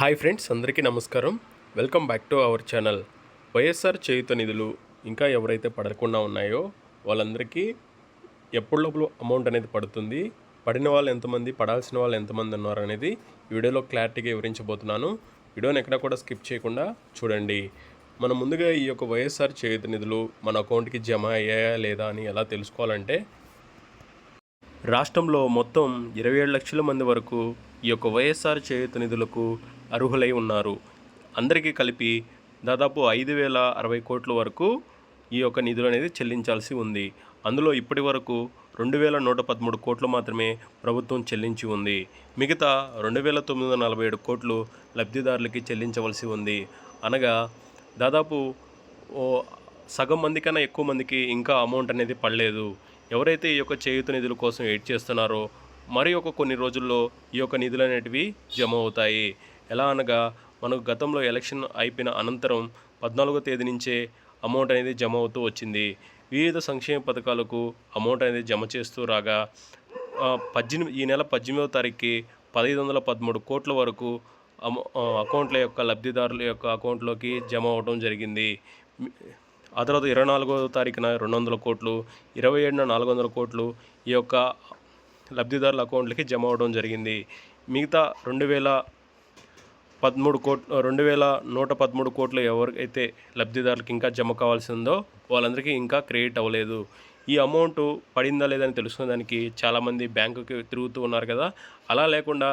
Hi friends, అందరికీ నమస్కారం. Welcome back to our channel. YSR చేయూత నిధులు ఇంకా ఎవరైతే పడకుండా ఉన్నాయో వాళ్ళందరికీ ఎప్పటిలోపు అమౌంట్ అనేది పడుతుంది, పడిన వాళ్ళు ఎంతమంది, పడాల్సిన వాళ్ళు ఎంతమంది ఉన్నారు అనేది ఈ వీడియోలో క్లారిటీగా వివరించబోతున్నాను. వీడియోని ఎక్కడ కూడా స్కిప్ చేయకుండా చూడండి. మనం ముందుగా ఈ యొక్క వైఎస్ఆర్ చేయూత నిధులు మన అకౌంట్కి జమ అయ్యాయా లేదా అని ఎలా తెలుసుకోవాలంటే, రాష్ట్రంలో మొత్తం 27 లక్షల మంది వరకు ఈ యొక్క వైఎస్ఆర్ చేయూత నిధులకు అర్హులై ఉన్నారు. అందరికీ కలిపి దాదాపు 5,060 కోట్ల వరకు ఈ యొక్క నిధులు అనేది చెల్లించాల్సి ఉంది. అందులో ఇప్పటి వరకు 2,113 కోట్లు మాత్రమే ప్రభుత్వం చెల్లించి ఉంది. మిగతా 2,947 కోట్లు లబ్ధిదారులకి చెల్లించవలసి ఉంది. అనగా దాదాపు సగం మంది కన్నా ఎక్కువ మందికి ఇంకా అమౌంట్ అనేది పడలేదు. ఎవరైతే ఈ యొక్క చేయూత నిధుల కోసం వెయిట్ చేస్తున్నారో మరి కొన్ని రోజుల్లో ఈ యొక్క నిధులు అనేటివి జమ అవుతాయి. ఎలా అనగా, మనకు గతంలో ఎలక్షన్ అయిపోయిన అనంతరం 14వ తేదీ నుంచే అమౌంట్ అనేది జమ అవుతూ వచ్చింది. వివిధ సంక్షేమ పథకాలకు అమౌంట్ అనేది జమ చేస్తూ రాగా ఈ నెల 18వ తారీఖుకి 1,513 కోట్ల వరకు అకౌంట్ల యొక్క లబ్ధిదారుల యొక్క అకౌంట్లోకి జమ అవడం జరిగింది. ఆ తర్వాత 24వ తారీఖున 200 కోట్లు, 27న 400 కోట్లు ఈ యొక్క లబ్ధిదారుల అకౌంట్లకి జమ అవడం జరిగింది. మిగతా 2,113 కోట్లు ఎవరికైతే లబ్ధిదారులకు ఇంకా జమ కావాల్సి ఉందో వాళ్ళందరికీ ఇంకా క్రెడిట్ అవ్వలేదు. ఈ అమౌంట్ పడిందా లేదని తెలుసుకునేదానికి చాలామంది బ్యాంకుకి తిరుగుతూ ఉన్నారు కదా. అలా లేకుండా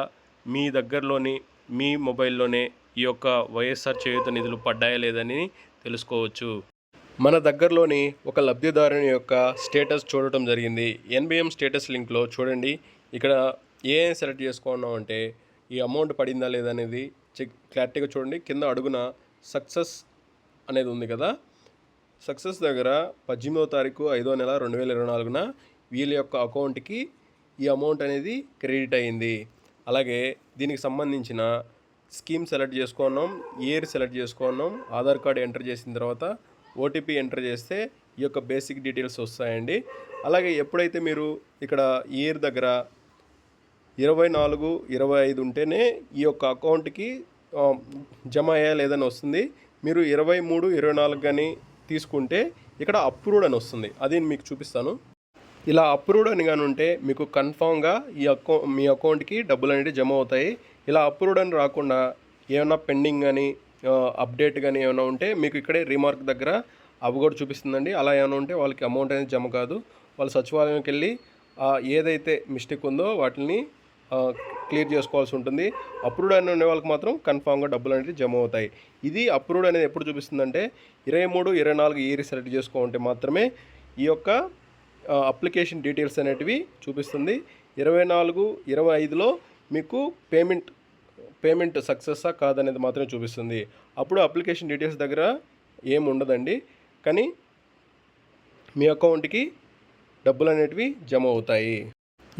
మీ దగ్గరలోని మీ మొబైల్లోనే ఈ యొక్క వైఎస్ఆర్ చేయూత నిధులు పడ్డాయా లేదని తెలుసుకోవచ్చు. మన దగ్గరలోని ఒక లబ్ధిదారుని యొక్క స్టేటస్ చూడటం జరిగింది. ఎన్బిఎం స్టేటస్ లింక్లో చూడండి. ఇక్కడ ఏం సెలెక్ట్ చేసుకున్నామంటే ఈ అమౌంట్ పడిందా లేదా అనేది క్లారిటీగా చూడండి. కింద అడుగున సక్సెస్ అనేది ఉంది కదా. సక్సెస్ దగ్గర 18వ తారీఖు 5వ నెల 2024న వీళ్ళ యొక్క అకౌంట్కి ఈ అమౌంట్ అనేది క్రెడిట్ అయ్యింది. అలాగే దీనికి సంబంధించిన స్కీమ్ సెలెక్ట్ చేసుకున్నాం, ఇయర్ సెలెక్ట్ చేసుకున్నాం, ఆధార్ కార్డు ఎంటర్ చేసిన తర్వాత ఓటీపీ ఎంటర్ చేస్తే ఈ యొక్క బేసిక్ డీటెయిల్స్ వస్తాయండి. అలాగే ఎప్పుడైతే మీరు ఇక్కడ ఇయర్ దగ్గర 24, 25 ఉంటేనే ఈ యొక్క అకౌంట్కి జమ అయ్యా లేదని వస్తుంది. మీరు 23, 24 కానీ తీసుకుంటే ఇక్కడ అప్రూవ్డ్ అని వస్తుంది. అది మీకు చూపిస్తాను. ఇలా అప్రూవ్డ్ అని కానీ ఉంటే మీకు కన్ఫామ్గా మీ అకౌంట్కి డబ్బులు అనేవి జమ అవుతాయి. ఇలా అప్రూవ్డ్ అని రాకుండా ఏమైనా పెండింగ్ కానీ అప్డేట్ కానీ ఏమైనా ఉంటే మీకు ఇక్కడే రీమార్క్ దగ్గర అవి కూడా చూపిస్తుందండి. అలా ఏమైనా ఉంటే వాళ్ళకి అమౌంట్ అనేది జమ కాదు. వాళ్ళు సచివాలయంకి వెళ్ళి ఏదైతే మిస్టేక్ ఉందో వాటిని క్లియర్ చేసుకోవాల్సి ఉంటుంది. అప్రూవ్డ్ అని ఉండే వాళ్ళకి మాత్రం కన్ఫామ్గా డబ్బులు అనేది జమ అవుతాయి. ఇది అప్రూవ్డ్ అనేది ఎప్పుడు చూపిస్తుందంటే 23, 24 ఇయర్ సెలెక్ట్ చేసుకోవాలంటే మాత్రమే ఈ యొక్క అప్లికేషన్ డీటెయిల్స్ అనేటివి చూపిస్తుంది. 24, 25లో మీకు పేమెంట్ సక్సెస్సా కాదనేది మాత్రమే చూపిస్తుంది. అప్పుడు అప్లికేషన్ డీటెయిల్స్ దగ్గర ఏమి ఉండదండి. కానీ మీ అకౌంట్కి డబ్బులు అనేటివి జమ అవుతాయి.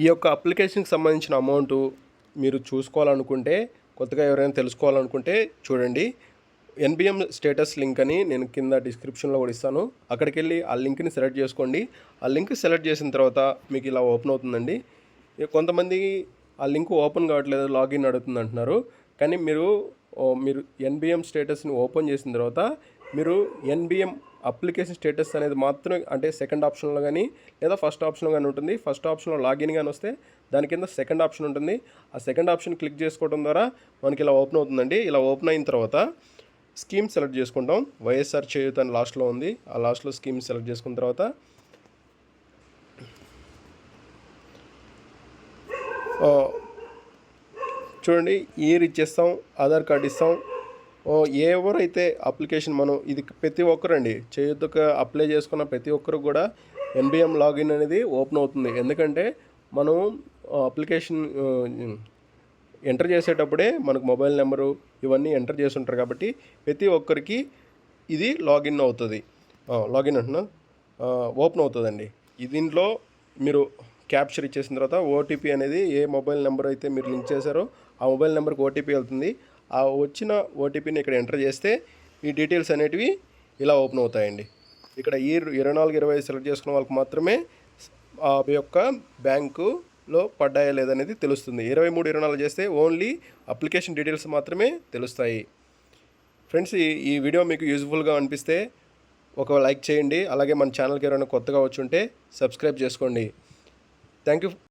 ఈ యొక్క అప్లికేషన్కి సంబంధించిన అమౌంట్ మీరు చూసుకోవాలనుకుంటే, కొత్తగా ఎవరైనా తెలుసుకోవాలనుకుంటే చూడండి. ఎన్బిఎం స్టేటస్ లింక్ అని నేను కింద డిస్క్రిప్షన్లో కూడా ఇస్తాను. అక్కడికి వెళ్ళి ఆ లింక్ని సెలెక్ట్ చేసుకోండి. ఆ లింక్ సెలెక్ట్ చేసిన తర్వాత మీకు ఇలా ఓపెన్ అవుతుందండి. కొంతమంది ఆ లింక్ ఓపెన్ కావట్లేదు, లాగిన్ అడుగుతుంది అంటున్నారు. కానీ మీరు ఎన్బిఎం స్టేటస్ని ఓపెన్ చేసిన తర్వాత మీరు ఎన్బిఎం అప్లికేషన్ స్టేటస్ అనేది మాత్రం, అంటే సెకండ్ ఆప్షన్లో కానీ లేదా ఫస్ట్ ఆప్షన్లో కానీ ఉంటుంది. ఫస్ట్ ఆప్షన్లో లాగిన్ కానీ వస్తే దాని కింద సెకండ్ ఆప్షన్ ఉంటుంది. ఆ సెకండ్ ఆప్షన్ క్లిక్ చేసుకోవడం ద్వారా మనకి ఇలా ఓపెన్ అవుతుందండి. ఇలా ఓపెన్ అయిన తర్వాత స్కీమ్ సెలెక్ట్ చేసుకుంటాం. వైఎస్ఆర్ చేయూత అని లాస్ట్లో ఉంది. ఆ లాస్ట్లో స్కీమ్ సెలెక్ట్ చేసుకున్న తర్వాత చూడండి, ఇయర్ ఇచ్చేస్తాం, ఆధార్ కార్డు ఇస్తాం. ఎవరైతే అప్లికేషన్ మనం ఇది ప్రతి ఒక్కరండి చేయూతకు అప్లై చేసుకున్న ప్రతి ఒక్కరు కూడా ఎన్బిఎం లాగిన్ అనేది ఓపెన్ అవుతుంది. ఎందుకంటే మనం అప్లికేషన్ ఎంటర్ చేసేటప్పుడే మనకు మొబైల్ నెంబరు ఇవన్నీ ఎంటర్ చేసి ఉంటారు కాబట్టి ప్రతి ఒక్కరికి ఇది లాగిన్ అవుతుంది. లాగిన్ అంటున్నా ఓపెన్ అవుతుందండి. దీంట్లో మీరు క్యాప్చర్ ఇచ్చేసిన తర్వాత ఓటీపీ అనేది ఏ మొబైల్ నెంబర్ అయితే మీరు లింక్ చేశారో ఆ మొబైల్ నెంబర్కి ఓటీపీ వెళ్తుంది. ఆ వచ్చిన ఓటీపీని ఇక్కడ ఎంటర్ చేస్తే ఈ డీటెయిల్స్ అనేటివి ఇలా ఓపెన్ అవుతాయండి. ఇక్కడ 24, 25 సెలెక్ట్ చేసుకున్న వాళ్ళకి మాత్రమే ఆ యొక్క బ్యాంకు లో పడ్డాయా లేదనేది తెలుస్తుంది. 23, 24 చేస్తే ఓన్లీ అప్లికేషన్ డీటెయిల్స్ మాత్రమే తెలుస్తాయి. ఫ్రెండ్స్, ఈ వీడియో మీకు యూజ్ఫుల్గా అనిపిస్తే ఒక లైక్ చేయండి. అలాగే మన ఛానల్కి ఎవరైనా కొత్తగా వచ్చి ఉంటే సబ్స్క్రైబ్ చేసుకోండి. Thank you.